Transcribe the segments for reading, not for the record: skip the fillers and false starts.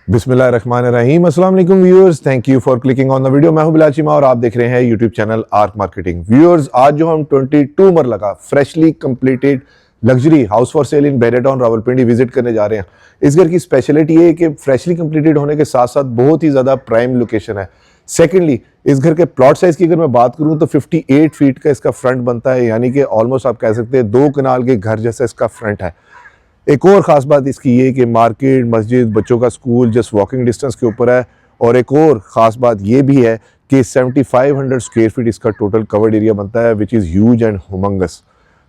बिस्मिल्लाहिर्रहमानिर्रहीम। अस्सलाम वालेकुम viewers, thank you for clicking on the video. मैं हूं बिलाल चीमा और आप देख रहे हैं YouTube channel Arc marketing. Viewers, आज जो हम 22 मरला का freshly completed luxury house for sale in बेरेटॉन रावलपिंडी विजिट करने जा रहे हैं। इस घर की स्पेशलिटी है कि फ्रेशली कंप्लीटेड होने के साथ साथ बहुत ही ज़्यादा प्राइम लोकेशन है। सेकेंडली, इस घर के प्लॉट साइज की अगर मैं बात करूं तो 58 फीट का इसका फ्रंट बनता है, यानी कि ऑलमोस्ट आप कह सकते हैं 2 कनाल के घर जैसा इसका फ्रंट है। एक और ख़ास बात इसकी ये कि मार्केट, मस्जिद, बच्चों का स्कूल जस्ट वॉकिंग डिस्टेंस के ऊपर है। और एक और ख़ास बात ये भी है कि 7500 स्क्वायर फीट इसका टोटल कवर्ड एरिया बनता है, विच इज़ ह्यूज एंड हुमंगस।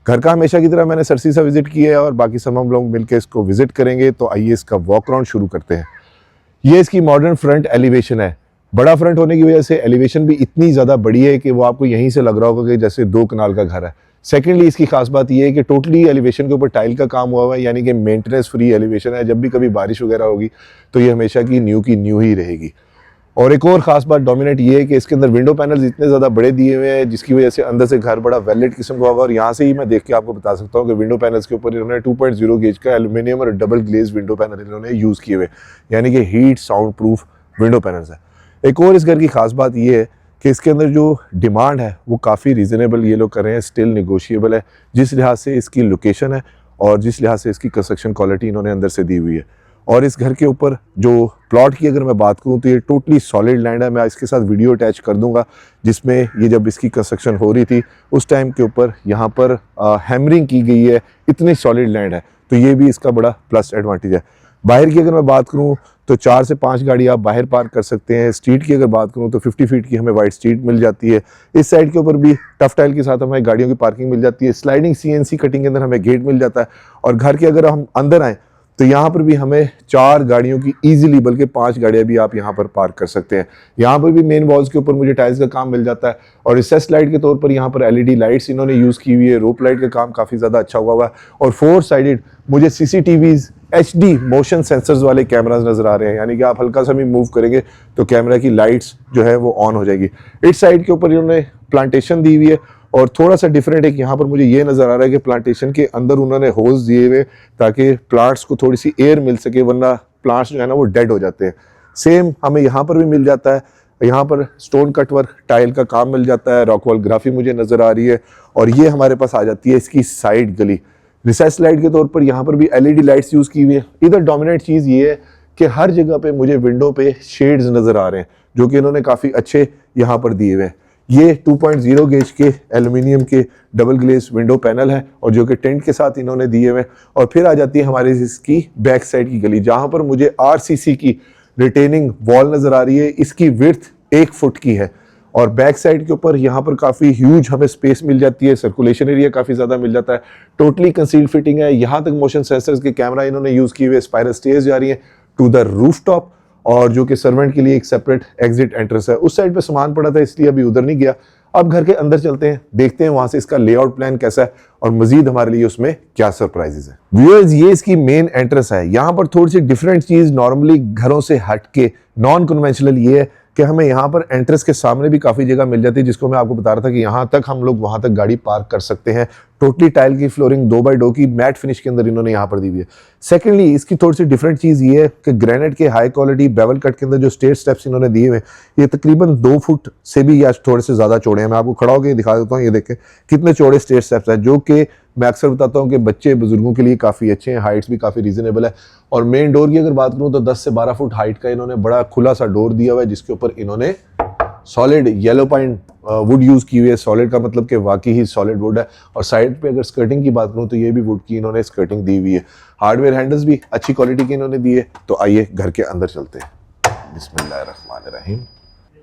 घर का हमेशा की तरह मैंने सरसी सा विजिट किया है और बाकी सब हम लोग मिलकर इसको विजिट करेंगे। तो आइए इसका वॉक राउंड शुरू करते हैं। ये इसकी मॉडर्न फ्रंट एलिवेशन है। बड़ा फ्रंट होने की वजह से एलिवेशन भी इतनी ज़्यादा बड़ी है कि वो आपको यहीं से लग रहा होगा कि जैसे 2 कनाल का घर है। सेकेंडली, इसकी खास बात यह है कि टोटली एलिवेशन के ऊपर टाइल का काम हुआ हुआ है, यानी कि मेंटेनेंस फ्री एलिवेशन है। जब भी कभी बारिश वगैरह होगी तो ये हमेशा की न्यू ही रहेगी। और एक और ख़ास बात डोमिनेट ये है कि इसके अंदर विंडो पैनल्स इतने ज़्यादा बड़े दिए हुए हैं जिसकी वजह से अंदर से घर बड़ा वेलेट किस्म का होगा। और यहाँ से ही मैं देख के आपको बता सकता हूँ कि विंडो पैनल्स के ऊपर इन्होंने 2.0 गेज का एल्यूमिनियम और डबल ग्लेज विंडो पैनल इन्होंने यूज़ किए हुए, यानी कि heat sound proof window panels है। एक और इस घर की खास बात ये है कि इसके अंदर जो डिमांड है वो काफ़ी रीज़नेबल ये लोग कर रहे हैं, स्टिल निगोशिएबल है, जिस लिहाज से इसकी लोकेशन है और जिस लिहाज से इसकी कंस्ट्रक्शन क्वालिटी इन्होंने अंदर से दी हुई है। और इस घर के ऊपर जो प्लॉट की अगर मैं बात करूं तो ये टोटली सॉलिड लैंड है। मैं इसके साथ वीडियो अटैच कर दूंगा जिसमें ये जब इसकी कंस्ट्रक्शन हो रही थी उस टाइम के ऊपर यहाँ पर हैमरिंग की गई है, इतनी सॉलिड लैंड है। तो ये भी इसका बड़ा प्लस एडवांटेज है। बाहर की अगर मैं बात करूं तो 4 से 5 गाड़ी आप बाहर पार्क कर सकते हैं। स्ट्रीट की अगर बात करूं तो 50 फीट की हमें वाइड स्ट्रीट मिल जाती है। इस साइड के ऊपर भी टफ टाइल के साथ हमें गाड़ियों की पार्किंग मिल जाती है। स्लाइडिंग CNC कटिंग के अंदर हमें गेट मिल जाता है। और घर के अगर हम अंदर आएँ तो यहाँ पर भी हमें 4 गाड़ियों की इजीली, बल्कि 5 गाड़ियाँ भी आप यहाँ पर पार्क कर सकते हैं। यहाँ पर भी मेन वॉल्स के ऊपर मुझे टाइल्स का काम मिल जाता है। और रिसेस लाइट के तौर पर यहाँ पर LED लाइट्स इन्होंने यूज़ की हुई है। रोप लाइट का काम काफ़ी ज़्यादा अच्छा हुआ है। और 4 साइडेड मुझे CCTVs HD मोशन सेंसर्स वाले कैमरास नज़र आ रहे हैं, यानी कि आप हल्का सा भी मूव करेंगे तो कैमरा की लाइट्स जो है वो ऑन हो जाएगी। इस साइड के ऊपर इन्होंने प्लांटेशन दी हुई है। और थोड़ा सा डिफरेंट है कि यहाँ पर मुझे ये नज़र आ रहा है कि प्लांटेशन के अंदर उन्होंने होल्स दिए हुए ताकि प्लांट्स को थोड़ी सी एयर मिल सके, वरना प्लांट्स जो है ना वो डेड हो जाते हैं। सेम हमें यहाँ पर भी मिल जाता है। यहाँ पर स्टोन कट वर्क टाइल का काम मिल जाता है। रॉकवॉल ग्राफी मुझे नज़र आ रही है। और ये हमारे पास आ जाती है इसकी साइड गली। रिसेस लाइट के तौर पर यहाँ पर भी LED लाइट्स यूज़ की हुई है। इधर डोमिनेट चीज़ ये है कि हर जगह पे मुझे विंडो पे शेड्स नज़र आ रहे हैं जो कि इन्होंने काफ़ी अच्छे यहाँ पर दिए हुए हैं। ये 2.0 गेज के एल्यूमिनियम के डबल ग्लेज विंडो पैनल है और जो कि टेंट के साथ इन्होंने दिए हुए। और फिर आ जाती है हमारी इसकी बैक साइड की गली, जहाँ पर मुझे RCC की रिटेनिंग वॉल नज़र आ रही है। इसकी विड्थ 1 फुट की है। और बैक साइड के ऊपर यहाँ पर काफ़ी ह्यूज हमें स्पेस मिल जाती है। सर्कुलेशन एरिया काफ़ी ज़्यादा मिल जाता है। टोटली कंसील्ड फिटिंग है। यहाँ तक मोशन सेंसर्स के कैमरा इन्होंने यूज़ किए हुए। स्पाइरल स्टेयर्स जा रही हैं टू द रूफ टॉप, और जो कि सर्वेंट के लिए एक सेपरेट एग्जिट एंट्रेंस है। उस साइड पे सामान पड़ा था इसलिए अभी उधर नहीं गया। अब घर के अंदर चलते हैं, देखते हैं वहां से इसका लेआउट प्लान कैसा है और मजीद हमारे लिए उसमें क्या सरप्राइजेस है। व्यूअर्स, ये इसकी मेन एंट्रेंस है। यहाँ पर थोड़ी सी डिफरेंट चीज नॉर्मली घरों से हट के नॉन कन्वेंशनल ये है कि हमें यहाँ पर एंट्रेंस के सामने भी काफ़ी जगह मिल जाती है, जिसको मैं आपको बता रहा था कि यहाँ तक हम लोग वहाँ तक गाड़ी पार्क कर सकते हैं। टोटली टाइल की फ्लोरिंग 2x2 की मैट फिनिश के अंदर इन्होंने यहाँ पर दी हुई है। सेकेंडली, इसकी थोड़ी सी डिफरेंट चीज़ ये है कि ग्रेनाइट के हाई क्वालिटी बेवल कट के अंदर जो स्टेयर स्टेप्स इन्होंने दिए हुए, ये तकरीबन 2 फुट से भी या थोड़े से ज़्यादा चौड़े हैं। मैं आपको खड़ा होकर दिखा देता हूँ। ये देखें कितने चौड़े स्टेयर स्टेप्स हैं, जो कि मैं अक्सर बताता हूँ कि बच्चे बुजुर्गों के लिए काफ़ी अच्छे हैं। हाइट्स भी काफ़ी रीजनेबल है। और मेन डोर की अगर बात करूँ तो 10 से 12 फुट हाइट का इन्होंने बड़ा खुला सा डोर दिया हुआ है, जिसके ऊपर इन्होंने solid yellow pine would use की हुई है। सॉलिड का मतलब कि वाकई ही सॉलिड वुड है। और साइड पे अगर स्कर्टिंग की बात करूँ तो ये भी वुड की इन्होंने स्कर्टिंग दी हुई है। हार्डवेयर हैंडल्स भी अच्छी क्वालिटी के इन्होंने दिए। तो आइए घर के अंदर चलते हैं। बिस्मिल्लाहिर्रहमानिर्रहीम।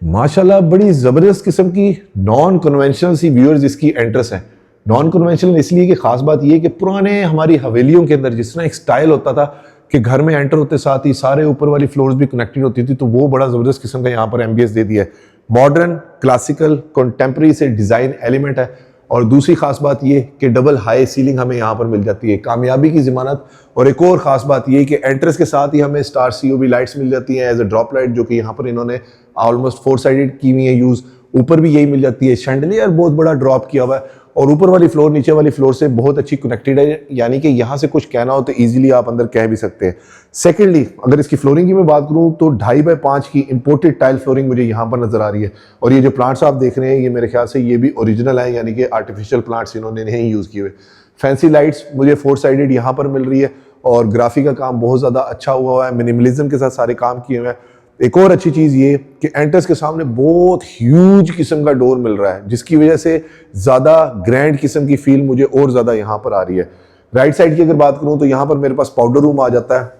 माशाल्लाह, बड़ी ज़बरदस्त किस्म की नॉन कन्वेंशनल सी व्यूअर्स इसकी एंट्रेंस है। नॉन कन्वेंशनल इसलिए कि खास बात यह कि पुराने हमारी हवेलियों के अंदर जिस तरह एक स्टाइल होता था कि घर में एंटर होते साथ ही सारे ऊपर वाली फ्लोर्स भी कनेक्टेड होती थी, तो वो बड़ा ज़बरदस्त किस्म का यहाँ पर एम्बियंस दे दिया है। मॉडर्न, क्लासिकल, कंटेम्प्रेरी से डिज़ाइन एलिमेंट है। और दूसरी खास बात ये कि डबल हाई सीलिंग हमें यहाँ पर मिल जाती है, कामयाबी की ज़मानत। और एक और ख़ास बात ये कि एंट्रेंस के साथ ही हमें स्टार COB लाइट्स मिल जाती हैं एज अ ड्रॉप लाइट, जो कि यहाँ पर इन्होंने ऑलमोस्ट 4 साइडेड की हुई है यूज़। ऊपर भी यही मिल जाती है। शैंडलियर बहुत बड़ा ड्रॉप किया हुआ है। और ऊपर वाली फ्लोर नीचे वाली फ्लोर से बहुत अच्छी कनेक्टेड है, यानी कि यहाँ से कुछ कहना हो तो ईजिली आप अंदर कह भी सकते हैं। सेकेंडली अगर इसकी फ्लोरिंग की मैं बात करूँ तो 2.5x5 की इंपोर्टेड टाइल फ्लोरिंग मुझे यहाँ पर नजर आ रही है। और ये जो प्लांट्स आप देख रहे हैं ये मेरे ख्याल से ये भी ओरिजिनल है, यानी कि आर्टिफिशियल प्लांट्स इन्होंने नहीं यूज किए हुए। फैंसी लाइट्स मुझे 4 साइडेड यहाँ पर मिल रही है और ग्राफिक का काम बहुत ज्यादा अच्छा हुआ है, मिनिमलिज्म के साथ सारे काम किए हुए हैं। एक और अच्छी चीज ये कि एंट्रेंस के सामने बहुत ह्यूज किस्म का डोर मिल रहा है, जिसकी वजह से ज्यादा ग्रैंड किस्म की फील मुझे और ज्यादा यहाँ पर आ रही है। राइट साइड की अगर बात करूं तो यहाँ पर मेरे पास पाउडर रूम आ जाता है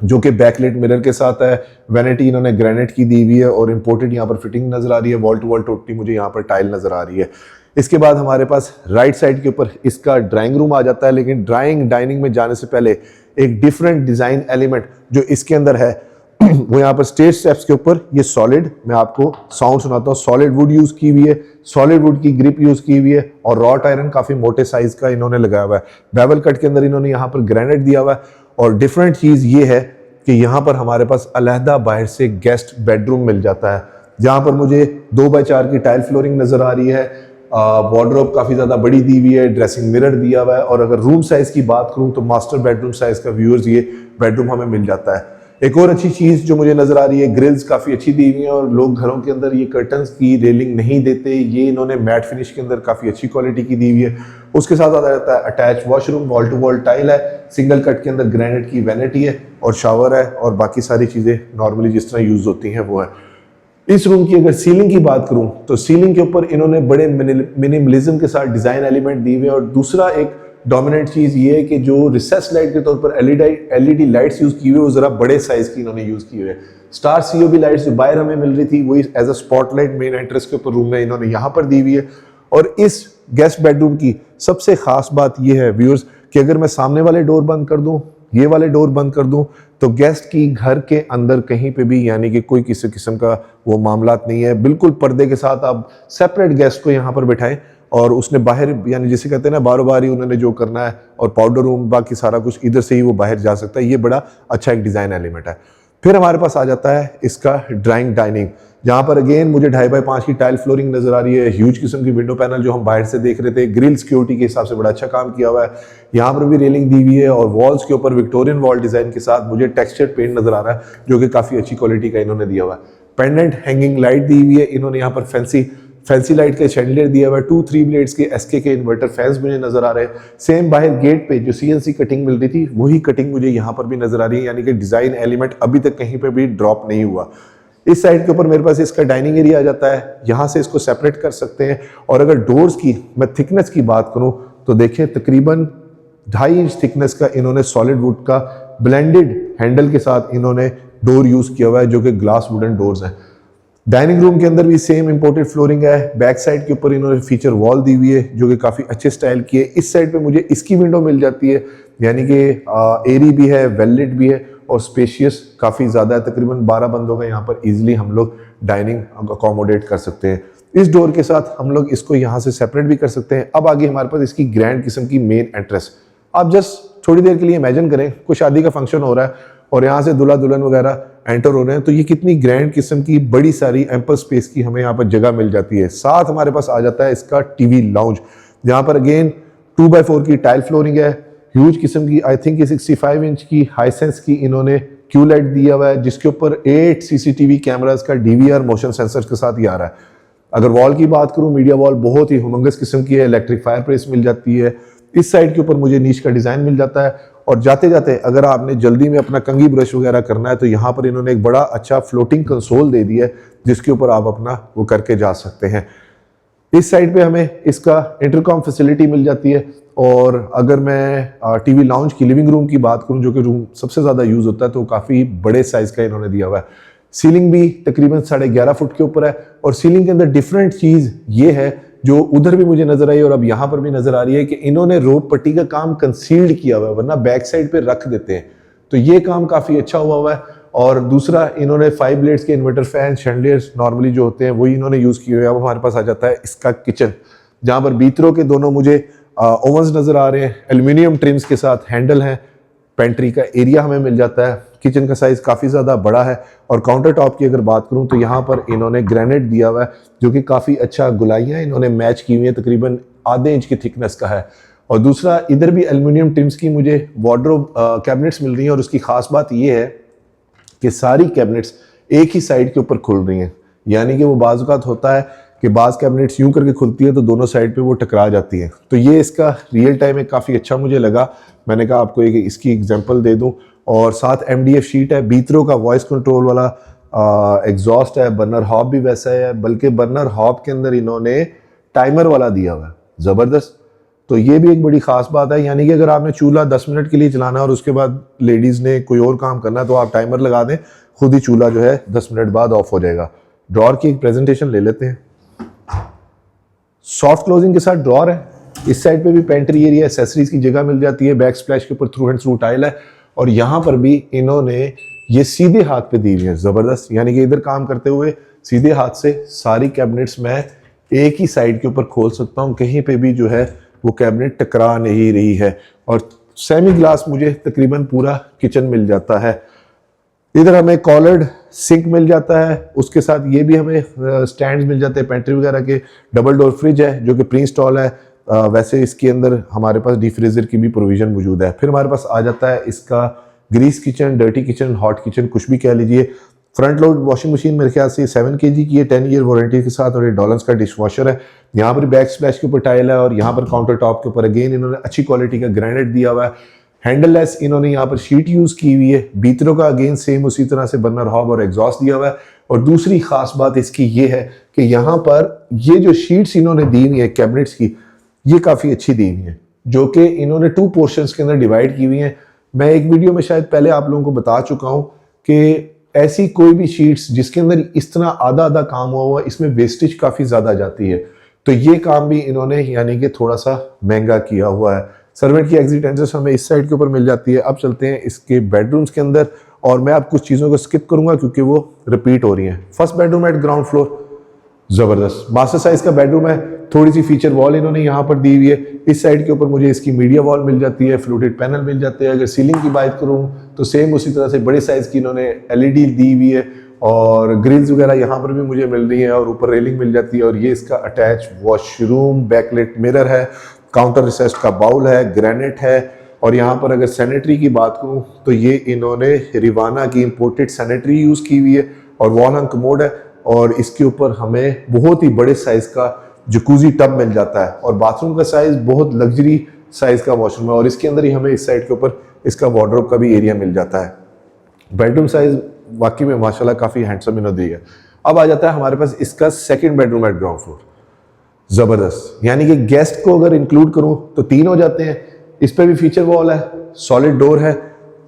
जो कि बैकलाइट मिरर के साथ है। वैनिटी इन्होंने ग्रेनाइट की दी हुई है और इंपोर्टेड यहाँ पर फिटिंग नजर आ रही है। वॉल टू वॉल टोटली मुझे यहाँ पर टाइल नजर आ रही है। इसके बाद हमारे पास राइट साइड के ऊपर इसका ड्राइंग रूम आ जाता है, लेकिन ड्राइंग डाइनिंग में जाने से पहले एक डिफरेंट डिजाइन एलिमेंट जो इसके अंदर है वो यहाँ पर स्टेज स्टेप्स के ऊपर ये सॉलिड, मैं आपको साउंड सुनाता हूँ, सॉलिड वुड यूज की हुई है, सॉलिड वुड की ग्रिप यूज की हुई है और रॉट आयरन काफी मोटे साइज का इन्होंने लगाया हुआ है। बेवल कट के अंदर इन्होंने यहाँ पर ग्रेनाइट दिया हुआ है। और डिफरेंट चीज ये है कि यहाँ पर हमारे पास अलहदा बाहर से गेस्ट बेडरूम मिल जाता है, जहाँ पर मुझे 2x4 की टाइल फ्लोरिंग नजर आ रही है। वार्डरोब काफी ज्यादा बड़ी दी हुई है, ड्रेसिंग मिरर दिया हुआ है। और अगर रूम साइज की बात करूं तो मास्टर बेडरूम साइज का व्यूअर्स ये बेडरूम हमें मिल जाता है। एक और अच्छी चीज जो मुझे नजर आ रही है, ग्रिल्स काफी अच्छी दी हुई है और लोग घरों के अंदर ये कर्टन्स की रेलिंग नहीं देते, ये इन्होंने मैट फिनिश के अंदर काफी अच्छी क्वालिटी की दी हुई है। उसके साथ आता रहता है attach washroom, wall to wall tile है, सिंगल कट के अंदर ग्रेनाइट की वैनिटी है और शावर है और बाकी सारी चीजें नॉर्मली जिस तरह यूज होती हैं वो है। इस रूम की अगर सीलिंग की बात करूं तो सीलिंग के ऊपर इन्होंने बड़े मिनिमलिज्म के साथ डिजाइन एलिमेंट दिए हुए हैं। और दूसरा एक डोमिनेंट चीज ये है कि जो रिसेस लाइट के तौर पर एलईडी लाइट्स यूज की हुई है वो जरा बड़े साइज की इन्होंने यूज की हुई है। स्टार सीओबी लाइट्स जो बाहर हमें मिल रही थी वही as a spotlight main entrance के ऊपर रूम में इन्होंने यहाँ पर दी हुई है। और इस गेस्ट बेडरूम की सबसे खास बात यह है व्यूअर्स कि अगर मैं सामने वाले डोर बंद कर दूं, ये वाले डोर बंद कर दूं, तो गेस्ट की घर के अंदर कहीं पे भी यानी कि कोई किसी किस्म का वो मामलात नहीं है। बिल्कुल पर्दे के साथ आप सेपरेट गेस्ट को यहाँ पर बिठाएं और उसने बाहर यानी जिसे कहते हैं ना बारो बार ही उन्होंने जो करना है और पाउडर रूम बाकी सारा कुछ इधर से ही वो बाहर जा सकता है। ये बड़ा अच्छा एक डिजाइन एलिमेंट है। फिर हमारे पास आ जाता है इसका ड्राइंग डाइनिंग, जहां पर अगेन मुझे 2.5x5 की टाइल फ्लोरिंग नजर आ रही है। ह्यूज किस्म की विंडो पैनल जो हम बाहर से देख रहे थे, ग्रिल सिक्योरिटी के हिसाब से बड़ा अच्छा काम किया हुआ है। यहाँ पर भी रेलिंग दी हुई है और वॉल्स के ऊपर विक्टोरियन वॉल डिजाइन के साथ मुझे टेक्सचर पेंट नजर आ रहा है जो कि काफी अच्छी क्वालिटी का इन्होंने दिया हुआ है। पेंडेंट हैंगिंग लाइट दी हुई है इन्होंने, यहाँ पर फैंसी लाइट का शैंडलियर दिया हुआ है। 2-3 ब्लेड्स के एसके के इन्वर्टर फैंस मुझे नजर आ रहे हैं। सेम बाहर गेट पे जो सीएनसी कटिंग मिल रही थी वही कटिंग मुझे यहाँ पर भी नजर आ रही है, यानी कि डिजाइन एलिमेंट अभी तक कहीं पे भी ड्रॉप नहीं हुआ। इस साइड के ऊपर मेरे पास इसका डाइनिंग एरिया आ जाता है, यहाँ से इसको सेपरेट कर सकते हैं। और अगर डोर्स की मैं थिकनेस की बात करूं तो देखें तकरीबन 2.5 इंच थिकनेस का इन्होंने सॉलिड वुड का ब्लेंडेड हैंडल के साथ इन्होंने डोर यूज किया हुआ है जो कि ग्लास वुडन डोर्स हैं। डाइनिंग रूम के अंदर भी सेम इंपोर्टेड फ्लोरिंग है। बैक साइड के ऊपर इन्होंने फीचर वॉल दी हुई है जो कि काफी अच्छे स्टाइल की है। इस साइड पे मुझे इसकी विंडो मिल जाती है, यानी कि एरी भी है, वेलवेट भी है और स्पेशियस काफी ज्यादा है। तकरीबन 12 बंदों का यहाँ पर इजीली हम लोग डाइनिंग अकोमोडेट कर सकते हैं। इस डोर के साथ हम लोग इसको यहाँ से सेपरेट भी कर सकते हैं। अब आगे हमारे पास इसकी ग्रैंड किस्म की मेन एंट्रेंस। आप जस्ट थोड़ी देर के लिए इमेजिन करें कोई शादी का फंक्शन हो रहा है और यहाँ से दूल्हा दुल्हन वगैरह एंटर हो रहे हैं, तो ये कितनी ग्रैंड किस्म की बड़ी सारी एम्पल स्पेस की हमें यहाँ पर जगह मिल जाती है। साथ हमारे पास आ जाता है इसका टीवी लाउंज, जहाँ पर अगेन 2x4 की टाइल फ्लोरिंग है। ह्यूज किस्म की आई थिंक 65 इंच की हाईसेंस की इन्होंने क्यू लाइट दिया हुआ है जिसके ऊपर 8 सीसीटीवी कैमरास का डीवीआर मोशन सेंसर के साथ ही आ रहा है। अगर वॉल की बात करूं, मीडिया वॉल बहुत ही हुमंगस किस्म की है, इलेक्ट्रिक फायर प्रेस मिल जाती है। इस साइड के ऊपर मुझे नीच का डिजाइन मिल जाता है। और जाते जाते अगर आपने जल्दी में अपना कंघी ब्रश वगैरह करना है तो यहाँ पर इन्होंने एक बड़ा अच्छा फ्लोटिंग कंसोल दे दिया है जिसके ऊपर आप अपना वो करके जा सकते हैं। इस साइड पे हमें इसका इंटरकॉम फैसिलिटी मिल जाती है। और अगर मैं टीवी लाउंज की लिविंग रूम की बात करूं जो कि रूम सबसे ज्यादा यूज होता है, तो काफी बड़े साइज का इन्होंने दिया हुआ है। सीलिंग भी तकरीबन 11.5 फुट के ऊपर है और सीलिंग के अंदर डिफरेंट चीज ये है जो उधर भी मुझे नजर आई और अब यहाँ पर भी नजर आ रही है कि इन्होंने रोप पट्टी का काम कंसील्ड किया हुआ है, वरना बैक साइड पे रख देते हैं, तो ये काम काफी अच्छा हुआ है। और दूसरा इन्होंने 5 ब्लेड्स के इन्वर्टर फैन शैंडलियर्स नॉर्मली जो होते हैं वही इन्होंने यूज किए हुए हैं। अब हमारे पास आ जाता है इसका किचन, जहां पर बीतरों के दोनों मुझे ओवंस नजर आ रहे हैं, एल्यूमिनियम ट्रिम्स के साथ हैंडल है। पेंट्री का एरिया हमें मिल जाता है। किचन का साइज काफी ज्यादा बड़ा है। और काउंटर टॉप की अगर बात करूं तो यहाँ पर इन्होंने ग्रेनाइट दिया हुआ है जो कि काफी अच्छा, गुलाइयां इन्होंने मैच की हुई है। तकरीबन आधे इंच की थिकनेस का है। और दूसरा इधर भी एल्युमिनियम टिम्स की मुझे वार्डरोब कैबिनेट्स मिल रही हैं और उसकी खास बात ये है कि सारी कैबिनेट्स एक ही साइड के ऊपर खुल रही हैं। यानी कि वो बाज़ औक़ात होता है कि बाज़ कैबिनेट्स यूं करके खुलती है तो दोनों साइड पे वो टकरा जाती हैं। तो ये इसका रियल टाइम है, काफ़ी अच्छा मुझे लगा। मैंने कहा आपको एक इसकी एग्जांपल दे दूं। और साथ MDF शीट है, बीतरो का वॉइस कंट्रोल वाला एग्जॉस्ट है, बर्नर हॉब भी वैसा है, बल्कि बर्नर हॉब के अंदर इन्होंने टाइमर वाला दिया हुआ है, ज़बरदस्त। तो ये भी एक बड़ी ख़ास बात है। यानी कि अगर आपने चूल्हा 10 मिनट के लिए चलाना है और उसके बाद लेडीज़ ने कोई और काम करना है तो आप टाइमर लगा दें, खुद ही चूल्हा जो है 10 मिनट बाद ऑफ हो जाएगा। ड्रॉर की एक प्रेजेंटेशन ले लेते हैं। सॉफ्ट क्लोजिंग के साथ ड्रॉर है। इस साइड पे भी पेंट्री एरिया, एक्सेसरीज की जगह मिल जाती है। बैक स्प्लैश के ऊपर थ्रू एंड थ्रू टाइल है और यहाँ पर भी इन्होंने ये सीधे हाथ पे दी हुई है, ज़बरदस्त। यानी कि इधर काम करते हुए सीधे हाथ से सारी कैबिनेट्स मैं एक ही साइड के ऊपर खोल सकता हूँ, कहीं पे भी जो है वो कैबिनेट टकरा नहीं रही है। और सेमी ग्लास मुझे तकरीबन पूरा किचन मिल जाता है। इधर हमें कॉलर्ड सिंक मिल जाता है, उसके साथ ये भी हमें स्टैंड्स मिल जाते हैं पेंट्री वगैरह के। डबल डोर फ्रिज है जो कि प्री इंस्टॉल है। वैसे इसके अंदर हमारे पास डीप फ्रीजर की भी प्रोविजन मौजूद है। फिर हमारे पास आ जाता है इसका grease kitchen, dirty kitchen, hot kitchen, कुछ भी कह लीजिए। फ्रंट लोड वॉशिंग मशीन मेरे ख्याल से 7 kg की है, 10 ईयर वारंटी के साथ, और ये डॉलर्स का डिश वॉशर है। यहाँ पर बैक स्प्लैश के ऊपर टाइल है और यहाँ पर काउंटर टॉप के ऊपर अगेन इन्होंने अच्छी क्वालिटी का ग्रेनाइट दिया हुआ है। हैंडललेस इन्होंने यहाँ पर शीट यूज की हुई है। बीतरो का अगेन सेम उसी तरह से बर्नर हॉब और एग्जॉस्ट दिया हुआ है। और दूसरी खास बात इसकी ये है कि यहाँ पर ये जो शीट्स इन्होंने दी हुई है कैबिनेट्स की, ये काफी अच्छी दी हुई है, जो कि इन्होंने 2 पोर्शंस के अंदर डिवाइड की हुई है। मैं एक वीडियो में शायद पहले आप लोगों को बता चुका हूँ कि ऐसी कोई भी शीट्स जिसके अंदर इस तरह आधा आधा काम हुआ है, इसमें वेस्टेज काफी ज्यादा जाती है। तो ये काम भी इन्होंने यानी कि थोड़ा सा महंगा किया हुआ है। सर्वेंट की एग्जिट एंट्रेंस हमें इस साइड के ऊपर मिल जाती है। अब चलते हैं इसके बेडरूम्स के अंदर और मैं अब कुछ चीज़ों को स्किप करूंगा क्योंकि वो रिपीट हो रही हैं। First bedroom eight ground floor, ज़बरदस्त मास्टर साइज का बेडरूम है। थोड़ी सी फीचर वॉल इन्होंने यहाँ पर दी हुई है। इस साइड के ऊपर मुझे इसकी मीडिया वॉल मिल जाती है, फ्लूटेड पैनल मिल जाते हैं। अगर सीलिंग की बात करूँ तो सेम उसी तरह से बड़े साइज़ की इन्होंने LED दी हुई है और ग्रिल्स वगैरह यहाँ पर भी मुझे मिल रही है और ऊपर रेलिंग मिल जाती है। और ये इसका अटैच वॉशरूम, बैकलेट मिरर है, काउंटर रिसेस्ट का बाउल है, ग्रेनाइट है। और यहाँ पर अगर सैनिटरी की बात करूँ तो ये इन्होंने रिवाना की इंपोर्टेड सैनिटरी यूज़ की हुई है और वॉल हंग कमोड है। और इसके ऊपर हमें बहुत ही बड़े साइज़ का जकूजी टब मिल जाता है और बाथरूम का साइज़ बहुत लग्जरी साइज़ का वॉशरूम है। और इसके अंदर ही हमें इस साइड के ऊपर इसका वार्डरोब का भी एरिया मिल जाता है। बेडरूम साइज़ वाकई में माशाल्लाह काफ़ी हैंडसम इन्होंने दिया है। अब आ जाता है हमारे पास इसका second bedroom eight ground floor, ज़बरदस्त। यानी कि गेस्ट को अगर इंक्लूड करूं तो 3 हो जाते हैं। इस पे भी फीचर वॉल है, सॉलिड डोर है,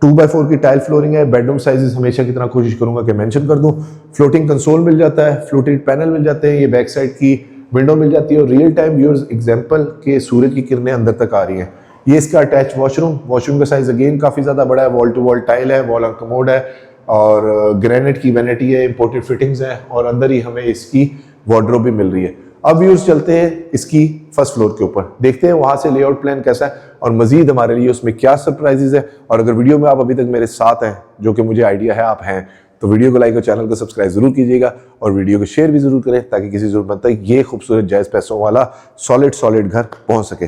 2x4 की टाइल फ्लोरिंग है। बेडरूम साइजेस हमेशा की तरह कोशिश करूंगा कि मेंशन कर दूं। फ्लोटिंग कंसोल मिल जाता है, फ्लोटेड पैनल मिल जाते हैं, ये बैक साइड की विंडो मिल जाती है और रियल टाइम व्यूअर्स एग्जांपल के सूरज की किरणें अंदर तक आ रही हैं। ये इसका अटैच वॉशरूम का साइज अगेन काफ़ी ज़्यादा बड़ा है, वॉल टू वॉल टाइल है, वॉल हंग कमोड है और ग्रेनाइट की वैनिटी है, इंपोर्टेड फिटिंग्स हैं और अंदर ही हमें इसकी वार्डरोब भी मिल रही है। अब व्यूअर्स चलते हैं इसकी फर्स्ट फ्लोर के ऊपर, देखते हैं वहां से लेआउट प्लान कैसा है और मजीद हमारे लिए उसमें क्या सरप्राइजेज है। और अगर वीडियो में आप अभी तक मेरे साथ हैं, जो कि मुझे आइडिया है आप हैं, तो वीडियो को लाइक और चैनल को सब्सक्राइब जरूर कीजिएगा और वीडियो को शेयर भी जरूर करें ताकि किसी जरूरत तक ये खूबसूरत जायज पैसों वाला सॉलिड घर पहुंच सके।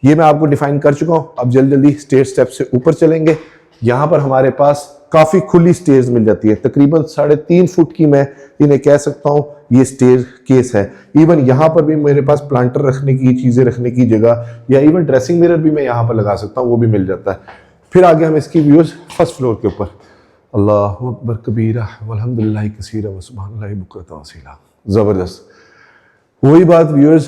ये मैं आपको डिफाइन कर चुका हूं। अब जल्दी स्टेयर स्टेप से ऊपर चलेंगे। यहाँ पर हमारे पास काफी खुली स्टेयर्स मिल जाती है, तकरीबन 3.5 फुट की मैं इन्हें कह सकता हूँ ये स्टेयर केस है। इवन यहाँ पर भी मेरे पास प्लांटर रखने की, चीजें रखने की जगह या इवन ड्रेसिंग मिरर भी मैं यहाँ पर लगा सकता हूँ, वो भी मिल जाता है। फिर आगे हम इसकी व्यूज फर्स्ट फ्लोर के ऊपर, अल्लाहु अकबर कबीरा वल्हम्दुलिल्लाहि कसीरा व सुब्हानल्लाहि बुक्रतन व असीला, जबरदस्त। वही बात व्यूअर्स,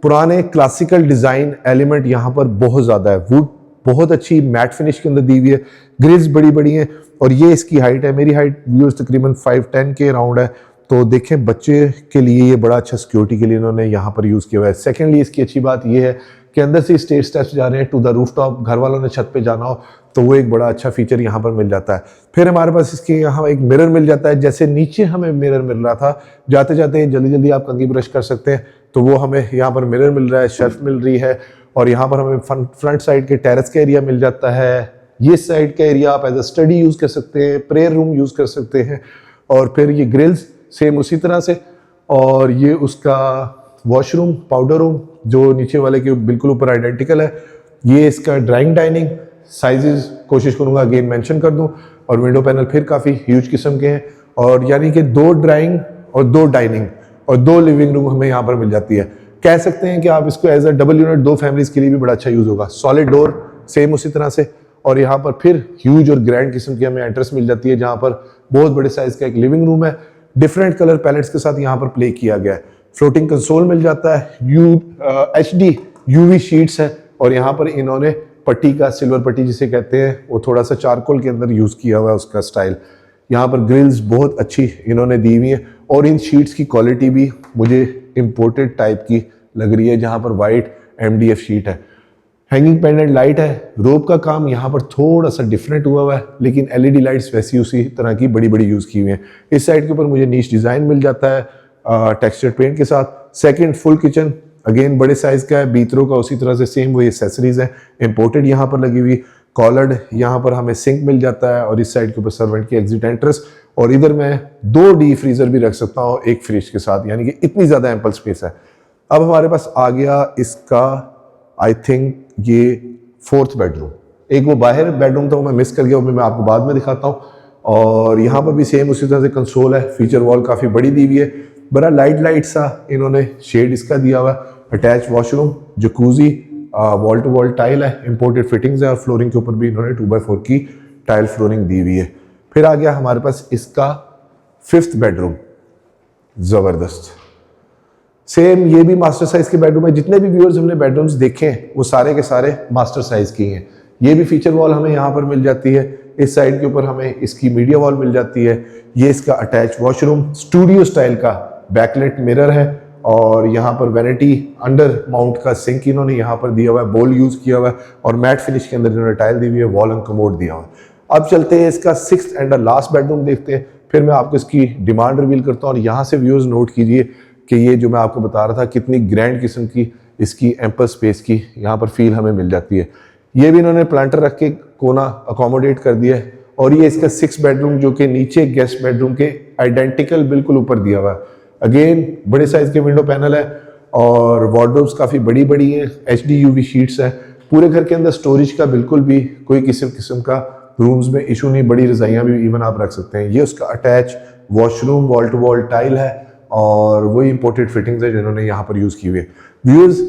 पुराने क्लासिकल डिजाइन एलिमेंट यहाँ पर बहुत ज्यादा है। वुड बहुत अच्छी मैट फिनिश के अंदर दी हुई है, ग्रिल्स बड़ी बड़ी हैं और ये इसकी हाइट है। मेरी हाइट व्यूअर्स तकरीबन 5'10" के अराउंड है। तो देखें बच्चे के लिए ये बड़ा अच्छा सिक्योरिटी के लिए इन्होंने यहाँ पर यूज़ किया हुआ है। सेकेंडली इसकी अच्छी बात ये है कि अंदर से स्टेयर स्टेप्स जा रहे हैं टू द रूफ टॉप। घर वालों ने छत पे जाना हो तो वो एक बड़ा अच्छा फीचर यहाँ पर मिल जाता है। फिर हमारे पास इसके यहाँ एक मिरर मिल जाता है, जैसे नीचे हमें मिरर मिल रहा था, जाते जाते जल्दी आप कंघी ब्रश कर सकते हैं, तो वो हमें यहाँ पर मिरर मिल रहा है, शेल्फ मिल रही है और यहाँ पर हमें फ्रंट साइड के टेरेस का एरिया मिल जाता है। ये साइड का एरिया आप एज अ स्टडी यूज कर सकते हैं, प्रेयर रूम यूज कर सकते हैं। और फिर ये ग्रिल्स सेम उसी तरह से, और ये उसका वॉशरूम, पाउडर रूम, जो नीचे वाले के बिल्कुल ऊपर आइडेंटिकल है। ये इसका ड्राइंग डाइनिंग साइजेस कोशिश करूंगा अगेन मेंशन कर दूं, और विंडो पैनल फिर काफ़ी ह्यूज किस्म के हैं, और यानी कि 2 ड्राइंग और 2 डाइनिंग और 2 लिविंग रूम हमें यहाँ पर मिल जाती है। कह सकते हैं कि आप इसको as a double unit 2 families के लिए भी बड़ा अच्छा यूज होगा। सॉलिड डोर सेम उसी तरह से, और यहाँ पर फिर ह्यूज और ग्रैंड किस्म की हमें एंट्रेंस मिल जाती है, जहाँ पर बहुत बड़े साइज का एक लिविंग रूम है। डिफरेंट कलर पैलेट्स के साथ यहाँ पर प्ले किया गया है। फ्लोटिंग कंसोल मिल जाता है, HD UV शीट्स है, और यहाँ पर इन्होंने पट्टी का, सिल्वर पट्टी जिसे कहते हैं, वो थोड़ा सा चारकोल के अंदर यूज किया हुआ है उसका स्टाइल। यहाँ पर ग्रिल्स बहुत अच्छी इन्होंने दी हुई है, और इन शीट्स की क्वालिटी भी मुझे इम्पोर्टेड टाइप की लग रही है, जहाँ पर वाइट MDF शीट है। हैंगिंग पेंडेंट लाइट है। रोप का काम यहाँ पर थोड़ा सा डिफरेंट हुआ है, लेकिन LED लाइट्स वैसी उसी तरह की बड़ी बड़ी यूज की हुई हैं। इस साइड के ऊपर मुझे नीच डिजाइन मिल जाता है टेक्सचर पेंट के साथ। सेकंड फुल किचन अगेन बड़े साइज का है, बीतरों का उसी तरह से सेम वही एक्सेसरीज है इंपोर्टेड यहाँ पर लगी हुई। कॉलर्ड यहाँ पर हमें सिंक मिल जाता है, और इस साइड के ऊपर सर्वेंट की एग्जिट एंट्रेंस, और इधर मैं 2 डीप फ्रीजर भी रख सकता हूँ एक फ्रिज के साथ, यानी कि इतनी ज्यादा एम्पल स्पेस है। अब हमारे पास आ गया इसका आई थिंक ये 4th बेडरूम। एक वो बाहर बेडरूम था, वो मैं मिस कर गया, वो मैं आपको बाद में दिखाता हूँ। और यहाँ पर भी सेम उसी तरह से कंसोल है, फीचर वॉल काफ़ी बड़ी दी हुई है, बड़ा लाइट सा इन्होंने शेड इसका दिया हुआ है। Attach washroom, jacuzzi, wall to wall tile है, इंपोर्टेड फिटिंग्स है, और फ्लोरिंग के ऊपर भी इन्होंने 2x4 की टाइल फ्लोरिंग दी हुई है। फिर आ गया हमारे पास इसका 5th बेडरूम। ज़बरदस्त, सेम ये भी मास्टर साइज के बेडरूम है। जितने भी व्यूअर्स हमने बेडरूम्स देखे हैं वो सारे के सारे मास्टर साइज की हैं। ये भी फीचर वॉल हमें यहाँ पर मिल जाती है। इस साइड के ऊपर हमें इसकी मीडिया वॉल मिल जाती है। ये इसका अटैच वॉशरूम, स्टूडियो स्टाइल का बैकलाइट मिरर है, और यहाँ पर वैनिटी अंडर माउंट का सिंक इन्होंने यहाँ पर दिया हुआ है, बोल यूज किया हुआ है, और मैट फिनिश के अंदर इन्होंने टाइल दी हुई है, वॉल एंड कमोड दिया हुआ है। अब चलते हैं इसका 6th एंड लास्ट बेडरूम देखते हैं, फिर मैं आपको इसकी डिमांड रिवील करता हूँ। और यहाँ से व्यूअर्स नोट कीजिए कि ये जो मैं आपको बता रहा था कितनी ग्रैंड किस्म की इसकी एम्पल स्पेस की यहाँ पर फील हमें मिल जाती है। ये भी इन्होंने प्लांटर रख के कोना अकोमोडेट कर दिया है, और ये इसका 6th बेडरूम जो कि नीचे गेस्ट बेडरूम के आइडेंटिकल बिल्कुल ऊपर दिया हुआ है। अगेन बड़े साइज के विंडो पैनल है, और वार्डरोब्स काफ़ी बड़ी बड़ी हैं, HD UV शीट्स है। पूरे घर के अंदर स्टोरेज का बिल्कुल भी कोई किस्म का रूम्स में इशू नहीं, बड़ी रजाइयाँ भी इवन आप रख सकते हैं। ये उसका attach washroom, wall to wall tile है, और वही इंपोर्टेड फिटिंग्स है जिन्होंने यहाँ पर यूज की हुई है। व्यूअर्स,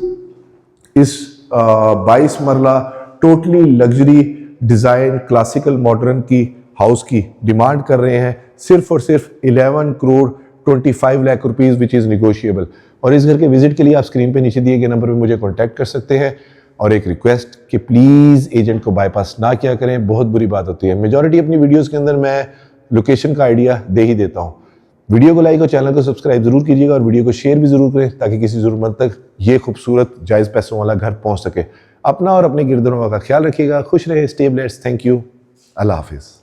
इस 22 मरला totally luxury design classical modern की हाउस की डिमांड कर रहे हैं सिर्फ और सिर्फ 11 crore 25 lakh rupees, which is negotiable. और इस घर के विजिट के लिए आप स्क्रीन पे नीचे दिए गए नंबर पे मुझे कांटेक्ट कर सकते हैं। और एक रिक्वेस्ट कि प्लीज एजेंट को बाईपास ना किया करें, बहुत बुरी बात होती है। मेजॉरिटी अपनी वीडियोस के अंदर मैं लोकेशन का आइडिया दे ही देता हूँ। वीडियो को लाइक और चैनल को सब्सक्राइब जरूर कीजिएगा, और वीडियो को शेयर भी जरूर करें ताकि किसी जरूरतमंद तक ये खूबसूरत जायज़ पैसों वाला घर पहुंच सके। अपना और अपने गिरदों का ख्याल रखिएगा। खुश रहे, stay blessed. Thank you. Allah हाफिज़।